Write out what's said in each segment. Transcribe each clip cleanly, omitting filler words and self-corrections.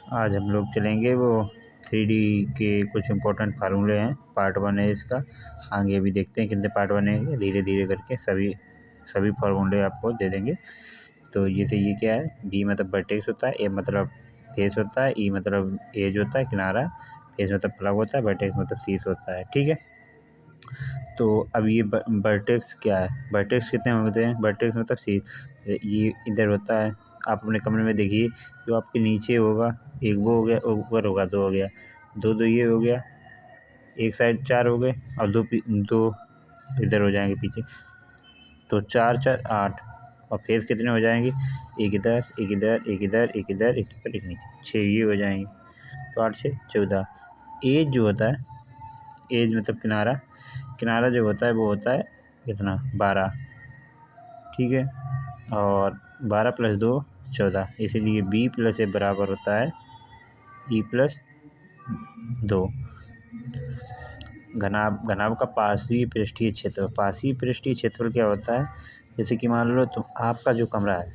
आज हम लोग चलेंगे वो 3D के कुछ इम्पोर्टेंट फार्मूले हैं, पार्ट 1 है इसका। आगे भी देखते हैं कितने पार्ट बनेंगे, धीरे धीरे करके सभी फार्मूले आपको दे देंगे। तो जैसे ये क्या है, बी मतलब वर्टेक्स होता है, ए मतलब फेस होता है, ई मतलब एज होता है किनारा, फेस मतलब प्लग होता है, वर्टेक्स मतलब शीर्ष होता है। ठीक है, तो अब ये वर्टेक्स क्या है, वर्टेक्स कितने होते हैं, वर्टेक्स मतलब शीर्ष ये इधर होता है। आप अपने कमरे में देखिए, जो आपके नीचे होगा एक वो हो गया, ऊपर होगा दो हो गया, दो ये हो गया, एक साइड 4 हो गए और दो इधर हो जाएंगे पीछे, तो 4 4 8। और फेस कितने हो जाएंगे, एक इधर एक इधर एक इधर एक इधर एक ऊपर एक नीचे, 6 ये हो जाएंगे। तो 8 6 14। एज जो होता है, एज मतलब किनारा, किनारा जो होता है वो होता है कितना 12। ठीक है, और 12 + 2 14, इसीलिए बी प्लस ए बराबर होता है ई प्लस 2। घनाभ का पार्श्वीय पृष्ठीय क्षेत्र, पार्श्वीय पृष्ठीय क्षेत्रफल क्या होता है, जैसे कि मान लो तो आपका जो कमरा है,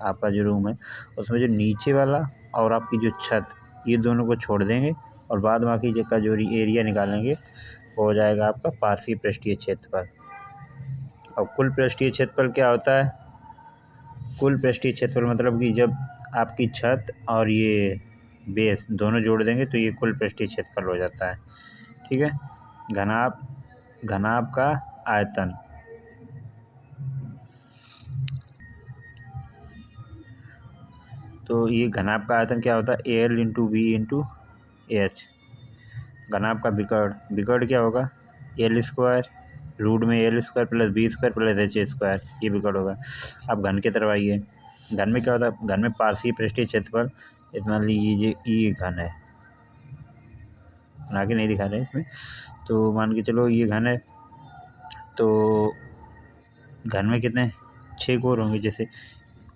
आपका जो रूम है, उसमें जो नीचे वाला और आपकी जो छत, ये दोनों को छोड़ देंगे और बाद बाकी का जो एरिया निकालेंगे वो हो जाएगा आपका पार्श्वीय पृष्ठीय क्षेत्रफल। और कुल पृष्ठीय क्षेत्रफल क्या होता है, कुल पृष्ठीय क्षेत्रफल मतलब कि जब आपकी छत और ये बेस दोनों जोड़ देंगे तो ये कुल पृष्ठीय क्षेत्रफल हो जाता है। ठीक है, घनाभ का आयतन, तो ये घनाभ का आयतन क्या होता है, L into B into H. घनाभ का विकर्ण क्या होगा, एल स्क्वायर रूट में L square plus B square plus H square, ये विकर्ण होगा। अब घन की तरफ आइए, घन में क्या होता है, घन में पार्श्वीय पृष्ठीय क्षेत्रफल, मान लीजिए ये घन है, आगे नहीं दिखा रहे इसमें, तो मान के चलो ये घन है, तो घन में कितने 6 कोर होंगे, जैसे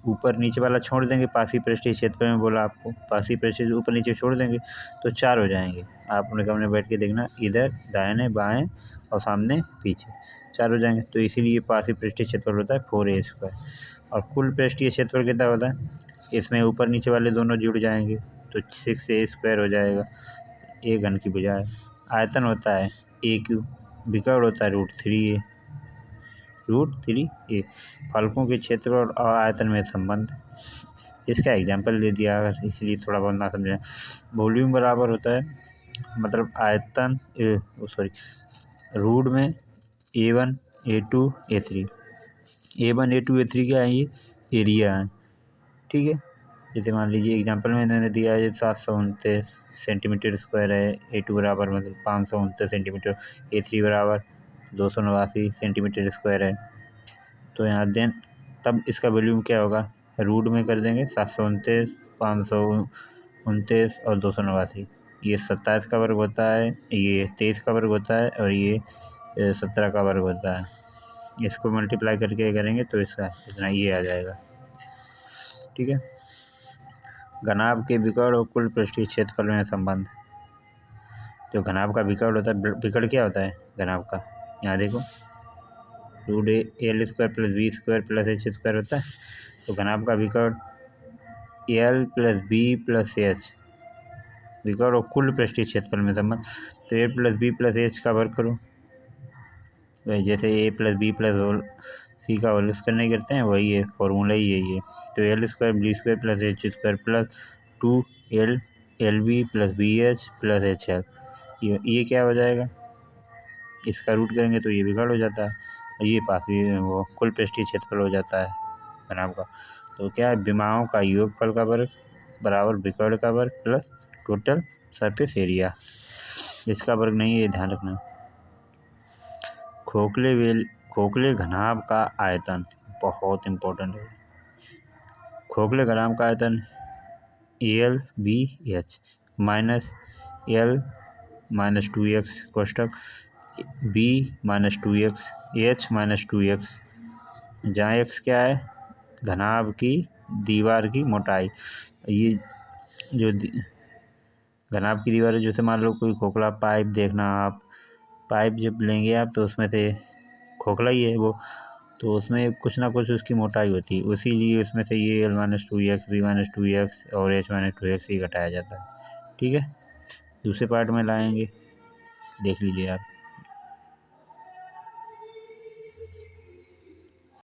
ऊपर नीचे वाला छोड़ देंगे, पार्श्वीय पृष्ठीय क्षेत्रफल में बोला आपको, पार्श्वीय पृष्ठीय से ऊपर नीचे छोड़ देंगे तो 4 हो जाएंगे। आप अपने कमरे में बैठ के देखना, इधर दाहिने बाएं और सामने पीछे 4 हो जाएंगे। तो इसीलिए पार्श्वीय पृष्ठीय क्षेत्रफल होता है 4a²। और कुल पृष्ठीय क्षेत्रफल कितना होता है, इसमें ऊपर नीचे वाले दोनों जुड़ जाएंगे तो 6a² हो जाएगा, ए घन की बजाय। आयतन होता है AQ, विकर्ण होता है √3a। फलकों के क्षेत्रफल और आयतन में संबंध, इसका एग्जाम्पल दे दिया अगर, इसलिए थोड़ा बहुत ना समझें। वॉल्यूम बराबर होता है, मतलब आयतन रूट में A1 A2 A3, A1 A2 A3 क्या है, ये एरिया है। ठीक है, जैसे मान लीजिए एग्जाम्पल में मैंने दिया है 729 सेंटीमीटर स्क्वायर है, A2 बराबर मतलब 529 सेंटीमीटर, A3 बराबर 289 सेंटीमीटर स्क्वायर है। तो यहाँ देन तब इसका वॉल्यूम क्या होगा, रूट में कर देंगे 729 529 और 289, ये 27 का वर्ग होता है, ये 23 का वर्ग होता है और ये 17 का वर्ग होता है। इसको मल्टीप्लाई करके करेंगे तो इसका इतना ये आ जाएगा। ठीक है, घनाभ के विकर्ण और कुल पृष्ठीय क्षेत्रफल में संबंध, जो घनाभ का विकर्ण होता है, विकर्ण क्या होता है घनाभ का, यहाँ देखो √L² + B² + H² होता है, तो घनाभ का विकर्ण L + B + H, विकर्ण और कुल पृष्ठीय क्षेत्रफल में संबंध। तो A + B + H का वर्ग करो, जैसे A + B + C का होल स्क्वायर नहीं करते हैं, वही है फॉर्मूला ही है ये। तो L² B² + H² + 2L LB + BH + HL, ये क्या हो जाएगा, इसका रूट करेंगे तो ये विकर्ण हो जाता है और ये पार्श्वीय वो कुल पृष्ठीय क्षेत्रफल हो जाता है घनाभ का। तो क्या है, विमाओं का योगफल का वर्ग बराबर विकर्ण का वर्ग प्लस टोटल सरफेस एरिया, इसका वर्ग नहीं है, ये ध्यान रखना। खोखले घनाभ का आयतन बहुत इम्पोर्टेंट है। खोखले घनाभ का आयतन AL/BH -L -2x कोष्ठक B -2x H -2x, जहाँ x क्या है घनाभ की दीवार की मोटाई। ये जो घनाभ की दीवार है, जैसे मान लो कोई खोखला पाइप, देखना आप पाइप जब लेंगे आप तो उसमें से खोखला ही है वो, तो उसमें कुछ ना कुछ उसकी मोटाई होती है, इसीलिए उसमें से ये L-2x, V-2x और H-2x ही घटाया जाता है। ठीक है, दूसरे पार्ट में लाएंगे, देख लीजिए आप।